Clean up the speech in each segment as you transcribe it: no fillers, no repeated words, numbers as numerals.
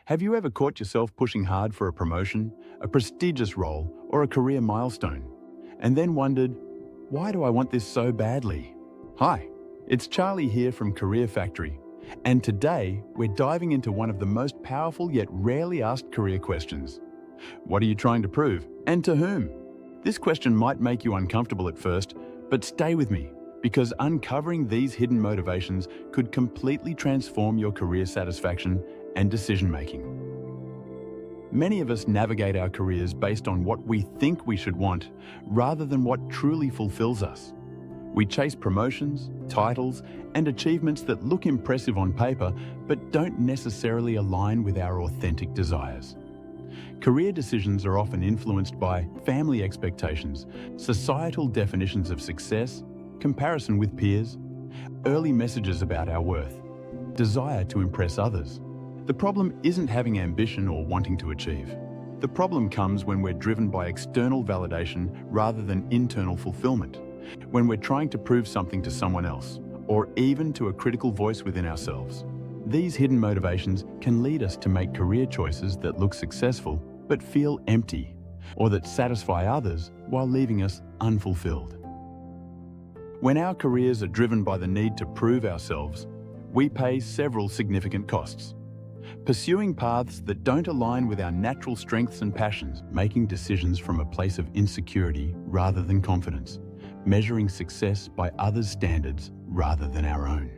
Have you ever caught yourself pushing hard for a promotion, a prestigious role, or a career milestone, and then wondered, why do I want this so badly? Hi, it's Charlie here from Career Factory, and today we're diving into one of the most powerful yet rarely asked career questions. What are you trying to prove, and to whom? This question might make you uncomfortable at first, but stay with me, because uncovering these hidden motivations could completely transform your career satisfaction and decision-making. Many of us navigate our careers based on what we think we should want, rather than what truly fulfills us. We chase promotions, titles, and achievements that look impressive on paper, but don't necessarily align with our authentic desires. Career decisions are often influenced by family expectations, societal definitions of success, comparison with peers, early messages about our worth, desire to impress others. The problem isn't having ambition or wanting to achieve. The problem comes when we're driven by external validation rather than internal fulfillment, when we're trying to prove something to someone else, or even to a critical voice within ourselves. These hidden motivations can lead us to make career choices that look successful but feel empty, or that satisfy others while leaving us unfulfilled. When our careers are driven by the need to prove ourselves, we pay several significant costs. Pursuing paths that don't align with our natural strengths and passions, making decisions from a place of insecurity rather than confidence, measuring success by others' standards rather than our own,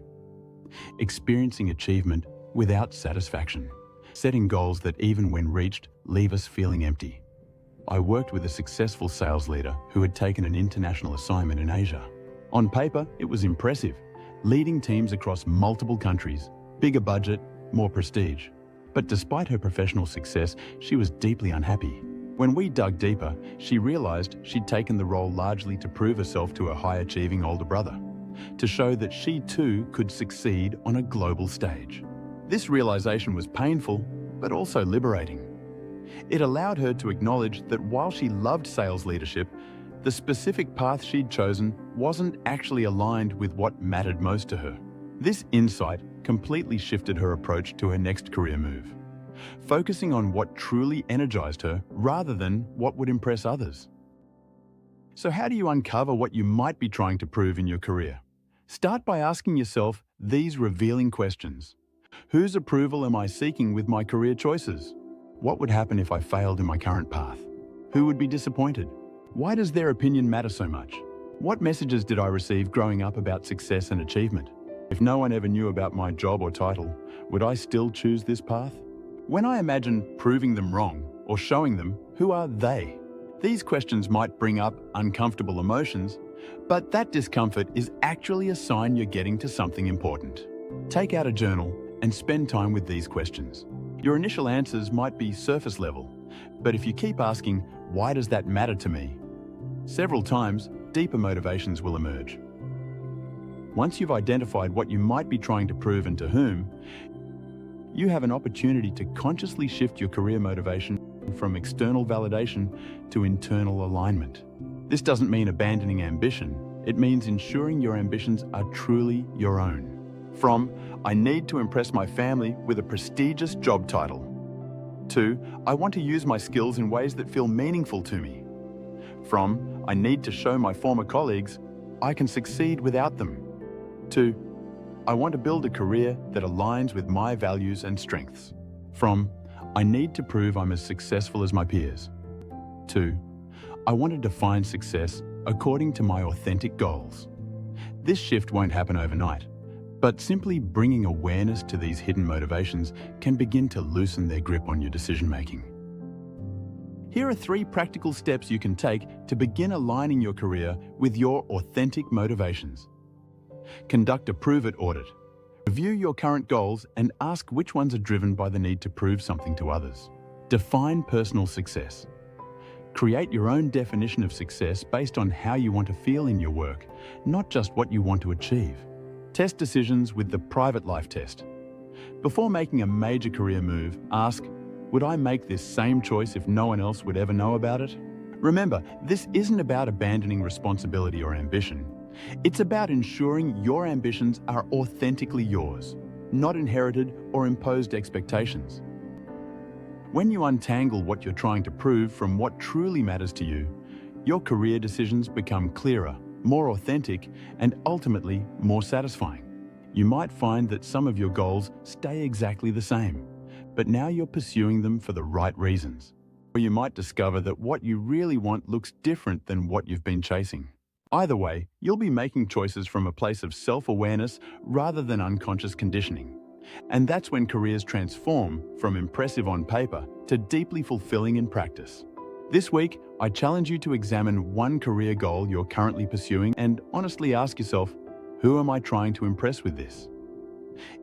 experiencing achievement without satisfaction, setting goals that even when reached, leave us feeling empty. I worked with a successful sales leader who had taken an international assignment in Asia. On paper, it was impressive, leading teams across multiple countries, bigger budget, more prestige. But despite her professional success, she was deeply unhappy. When we dug deeper, she realized she'd taken the role largely to prove herself to her high-achieving older brother, to show that she too could succeed on a global stage. This realization was painful, but also liberating. It allowed her to acknowledge that while she loved sales leadership, the specific path she'd chosen wasn't actually aligned with what mattered most to her. This insight completely shifted her approach to her next career move, focusing on what truly energized her rather than what would impress others. So how do you uncover what you might be trying to prove in your career? Start by asking yourself these revealing questions. Whose approval am I seeking with my career choices? What would happen if I failed in my current path? Who would be disappointed? Why does their opinion matter so much? What messages did I receive growing up about success and achievement? If no one ever knew about my job or title, would I still choose this path? When I imagine proving them wrong or showing them, who are they? These questions might bring up uncomfortable emotions, but that discomfort is actually a sign you're getting to something important. Take out a journal and spend time with these questions. Your initial answers might be surface level, but if you keep asking, why does that matter to me? Several times, deeper motivations will emerge. Once you've identified what you might be trying to prove and to whom, you have an opportunity to consciously shift your career motivation from external validation to internal alignment. This doesn't mean abandoning ambition. It means ensuring your ambitions are truly your own. From, I need to impress my family with a prestigious job title, to, I want to use my skills in ways that feel meaningful to me. From, I need to show my former colleagues I can succeed without them, to, I want to build a career that aligns with my values and strengths. From, I need to prove I'm as successful as my peers, to, I want to define success according to my authentic goals. This shift won't happen overnight, but simply bringing awareness to these hidden motivations can begin to loosen their grip on your decision-making. Here are 3 practical steps you can take to begin aligning your career with your authentic motivations. Conduct a prove-it audit. Review your current goals and ask which ones are driven by the need to prove something to others. Define personal success. Create your own definition of success based on how you want to feel in your work, not just what you want to achieve. Test decisions with the private life test. Before making a major career move, ask, would I make this same choice if no one else would ever know about it? Remember, this isn't about abandoning responsibility or ambition. It's about ensuring your ambitions are authentically yours, not inherited or imposed expectations. When you untangle what you're trying to prove from what truly matters to you, your career decisions become clearer, more authentic, and ultimately more satisfying. You might find that some of your goals stay exactly the same, but now you're pursuing them for the right reasons. Or you might discover that what you really want looks different than what you've been chasing. Either way, you'll be making choices from a place of self-awareness rather than unconscious conditioning. And that's when careers transform from impressive on paper to deeply fulfilling in practice. This week, I challenge you to examine one career goal you're currently pursuing and honestly ask yourself, who am I trying to impress with this?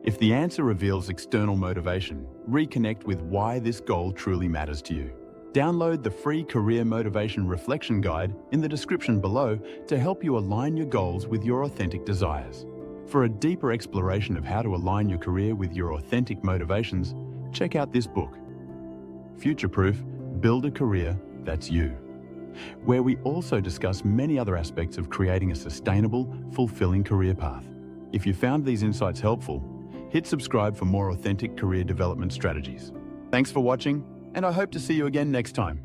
If the answer reveals external motivation, reconnect with why this goal truly matters to you. Download the free Career Motivation Reflection Guide in the description below to help you align your goals with your authentic desires. For a deeper exploration of how to align your career with your authentic motivations, check out this book, Future-Proof: Build a Career That's You, where we also discuss many other aspects of creating a sustainable, fulfilling career path. If you found these insights helpful, hit subscribe for more authentic career development strategies. Thanks for watching, and I hope to see you again next time.